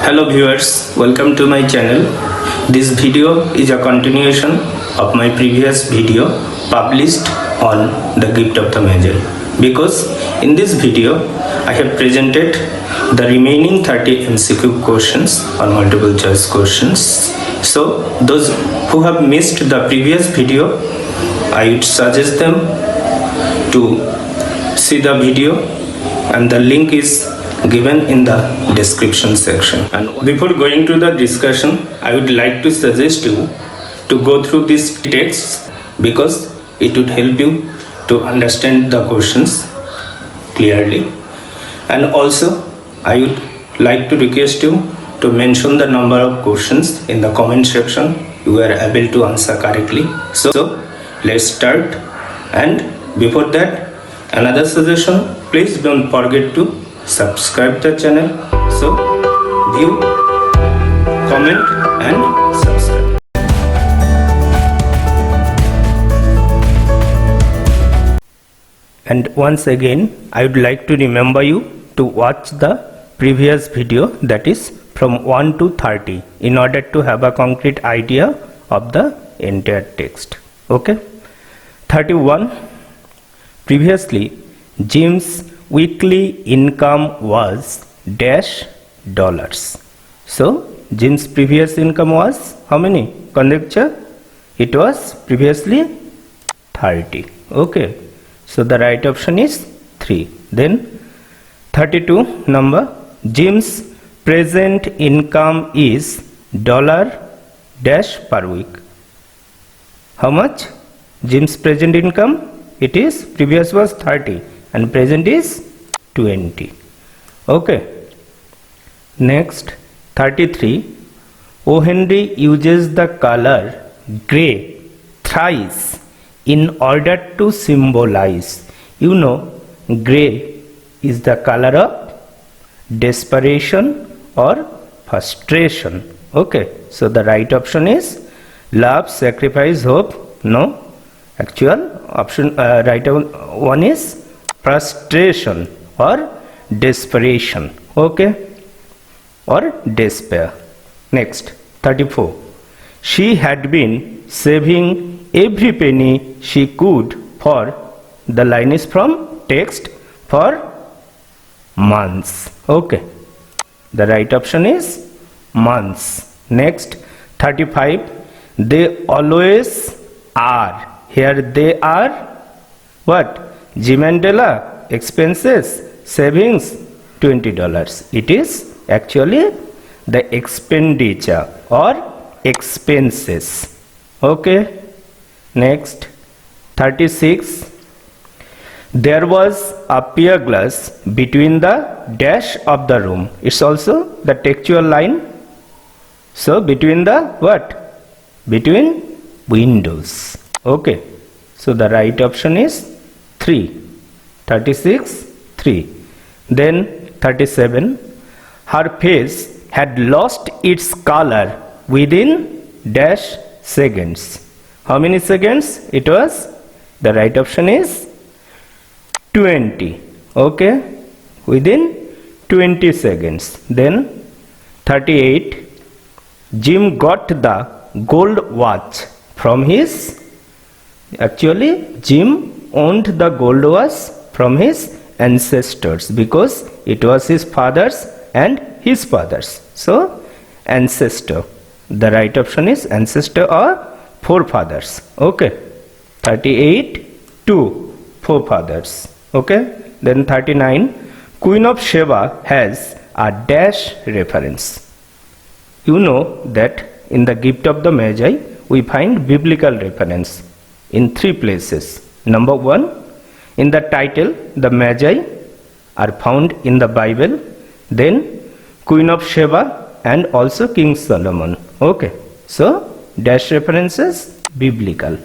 Hello viewers, welcome to my channel. This video is a continuation of my previous video published on the gift of the Magi. Because in this video I have presented the remaining 30 MCQ questions or multiple choice questions. So those who have missed the previous video, I would suggest them to see the video and the link is given in the description section. And before going to the discussion, I would like to suggest you to go through these texts because it would help you to understand the questions clearly. And also I would like to request you to mention the number of questions in the comment section you were able to answer correctly. So let's start. And before that, another suggestion, please don't forget to subscribe the channel. So view, comment and subscribe. And once again I would like to remember you to watch the previous video, that is from 1 to 30, in order to have a concrete idea of the entire text. Okay. 31. Previously Jim's weekly income was dash dollars. So Jim's previous income was how many? Conjecture. It was previously 30. Okay. So the right option is 3. Then 32 number. Jim's present income is dollar dash per week. How much? Jim's present income? It is previous was 30 and present is 20. Okay. Next 33. O. Henry uses the color grey thrice in order to symbolize. You know, grey is the color of desperation or frustration. Okay. So the right option is love, sacrifice, hope. No. Actual option right one is frustration or desperation. Okay. Or despair. Next 34. She had been saving every penny she could for, the line is from text, for months. Okay. The right option is months. Next 35. They always are. Here they are what? Jim and Della expenses, savings $20. It is actually the expenditure or expenses. Okay. Next 36. There was a pier glass between the dash of the room. It's also the textual line. So between the what? Between windows. Okay. So the right option is 3. 36 3. Then 37. Her face had lost its color within dash seconds. How many seconds? It was, the right option is 20. Okay. Within 20 seconds. Then 38. Jim got the gold watch from his, actually Jim owned the gold watch from his ancestors because it was his father's and his father's. So ancestor. The right option is ancestor or forefathers. Okay. 38 2 forefathers. Okay. Then 39. Queen of Sheba has a dash reference. You know that in the gift of the Magi we find biblical reference in 3 places. Number 1, in the title the Magi are found in the Bible. Then Queen of Sheba and also King Solomon. Okay. So dash references biblical.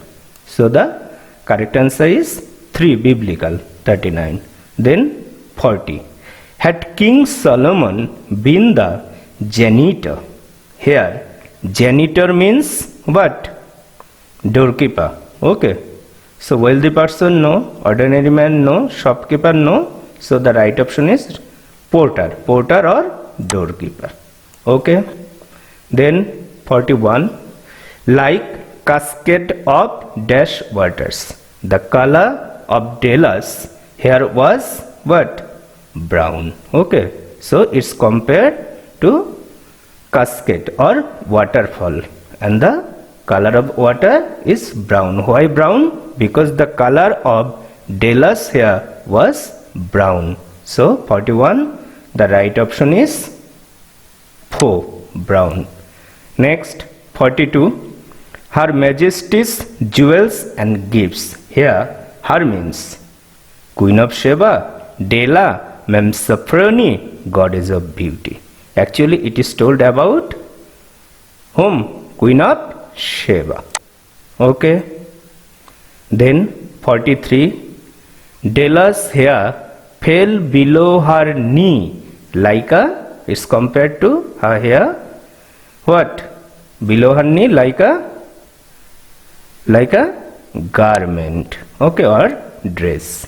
So the correct answer is 3 biblical. 39. Then 40. Had King Solomon been the janitor? Here janitor means what? Doorkeeper. Okay. So wealthy person no, ordinary man no, shopkeeper no. So the right option is porter. Porter or doorkeeper. Okay. Then 41, like cascade of dash waters, the color of Della's hair was what? Brown. Okay, so it's compared to cascade or waterfall, and the color of water is brown. Why brown? Because the color of Della's hair was brown. So 41, the right option is 4, brown. Next 42, Her Majesty's jewels and gifts. Here her means Queen of Sheba, Della, Mem Saffroni, goddess of beauty. Actually it is told about whom? Queen of Sheba. Okay. Then 43, Della's hair fell below her knee like a, is compared to her hair, what? Below her knee like a garment. Okay, or dress.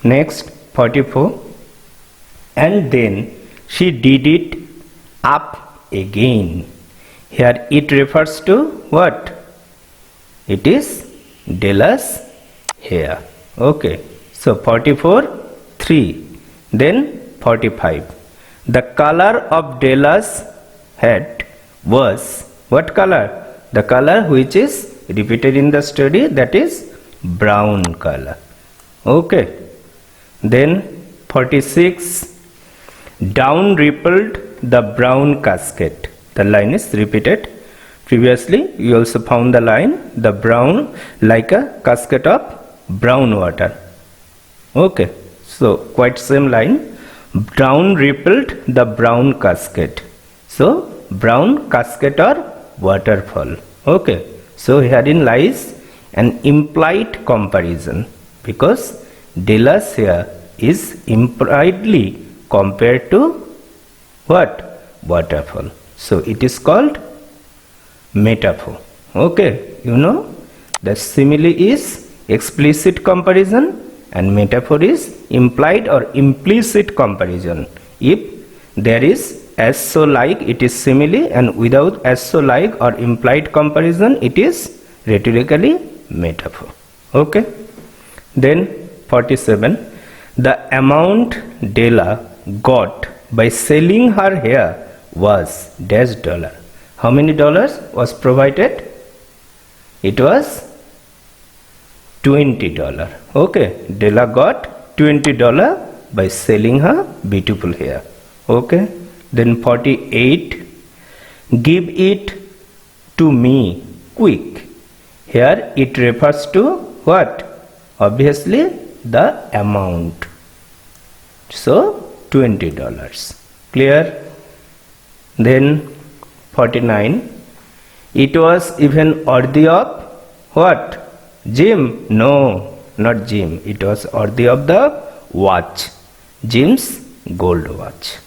Next 44, and then she did it up again. Here it refers to what? It is Della's hair. Okay, so 44, 3. Then 45, the color of Della's head was what color? The color which is repeated in the study, that is brown color. Okay. Then 46, down rippled the brown cascade. The line is repeated. Previously you also found the line, the brown like a cascade of brown water. Okay, so quite same line, down rippled the brown cascade. So brown cascade or waterfall. Okay, so herein lies an implied comparison, because Della's hair is impliedly compared to what? Waterfall. So it is called metaphor. Okay, you know, the simile is explicit comparison and metaphor is implied or implicit comparison. If there is as so like, it is simile, and without as so like or implied comparison, it is rhetorically metaphor. Okay. Then 47, the amount Della got by selling her hair was dash dollar. How many dollars was provided? It was $20. Okay, Della got $20 by selling her beautiful hair. Okay. Then 48, give it to me quick. Here it refers to what? Obviously the amount. So $20. Clear? Then 49, it was even worthy of what? Jim? No, not Jim. It was worthy of the watch, Jim's gold watch.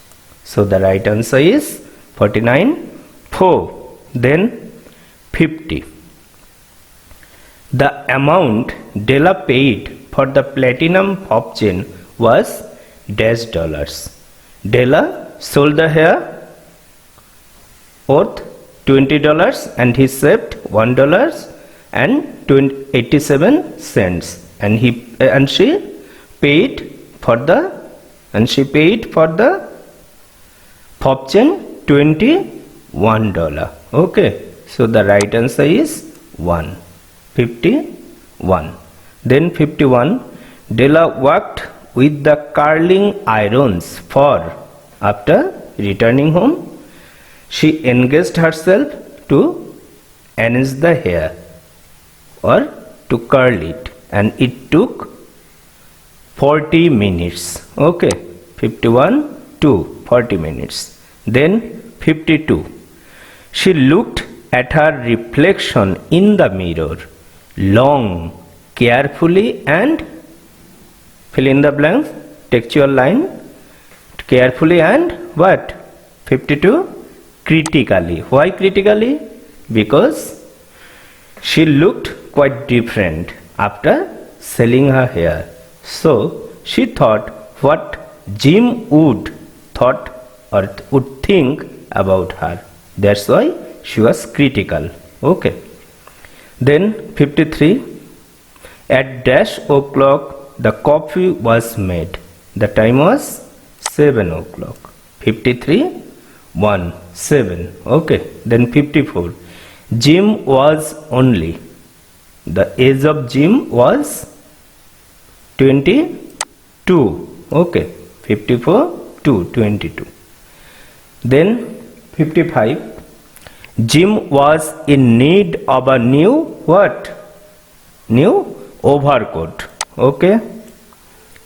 So the right answer is 49, 4. Then 50, the amount Della paid for the platinum pop chain was dash dollars. Della sold the hair worth $20 and he saved $1 and 87 cents, and she paid for the pop chain $21. Okay, so the right answer is 51. Then 51, Della worked with the curling irons for, after returning home, she engaged herself to arrange the hair or to curl it, and it took 40 minutes. Okay, 51 to 40 minutes. Then 52, she looked at her reflection in the mirror long, carefully, and fill in the blanks, textual line, carefully and what? 52, critically. Why critically? Because she looked quite different after selling her hair. So she thought what Jim would think about her. That's why she was critical. Okay. Then 53. At dash o'clock the coffee was made. The time was 7 o'clock. 53, 1, 7. Okay. Then 54. Jim was only. The age of Jim was 22. Okay. 54, 2, 22. Then 55. Jim was in need of a new what? New overcoat. Okay.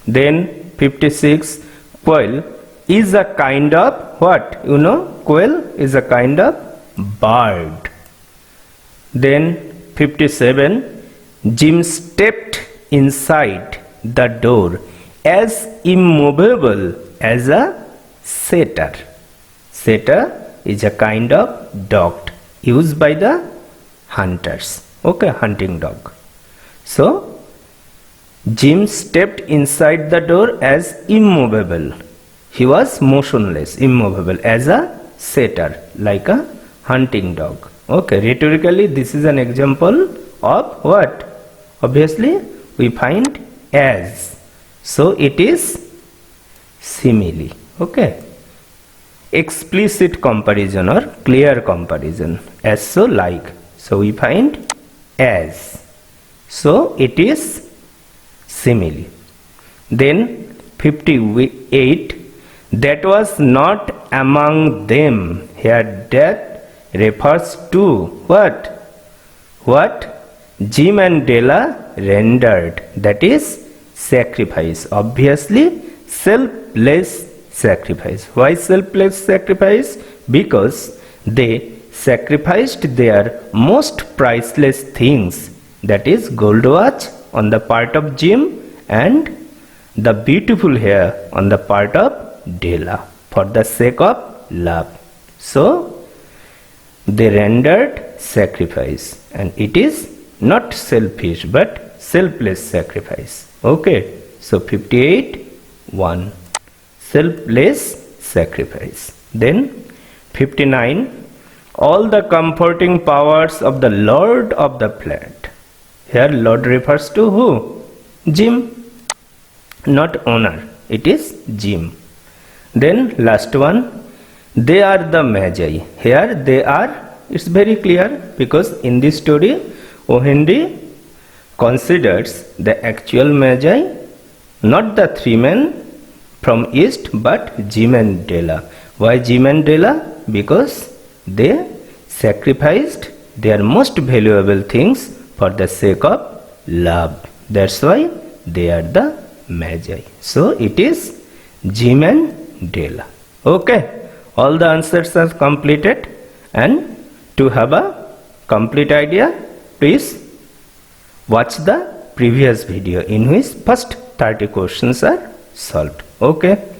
Then 56. Quail is a kind of what? You know, quail is a kind of bird. Then 57. Jim stepped inside the door as immovable as a setter. Setter is a kind of dog used by the hunters. Okay, hunting dog. So Jim stepped inside the door as immovable. He was motionless, immovable, as a setter, like a hunting dog. Okay, rhetorically this is an example of what? Obviously we find as. So it is simile. Okay. Explicit comparison or clear comparison. As so like. So we find as. So it is simile. Then 58. That was not among them. Here that refers to what? What Jim and Della rendered. That is sacrifice. Obviously selfless sacrifice. Why selfless sacrifice? Because they sacrificed their most priceless things. That is gold watch on the part of Jim and the beautiful hair on the part of Della for the sake of love. So they rendered sacrifice, and it is not selfish but selfless sacrifice. Okay, so 58, 1, selfless sacrifice. Then 59, all the comforting powers of the Lord of the Flat. Here Lord refers to who? Jim, not owner. It is Jim. Then last one, they are the Magi. Here they are, it's very clear because in this story Ohendi considers the actual Magi, not the three men from east but Jim and Della. Why Jim and Della? Because they sacrificed their most valuable things for the sake of love. That's why they are the Magi. So it is Jim and Della. Okay, all the answers are completed, and to have a complete idea, please watch the previous video in which first 30 questions are solved. Okay.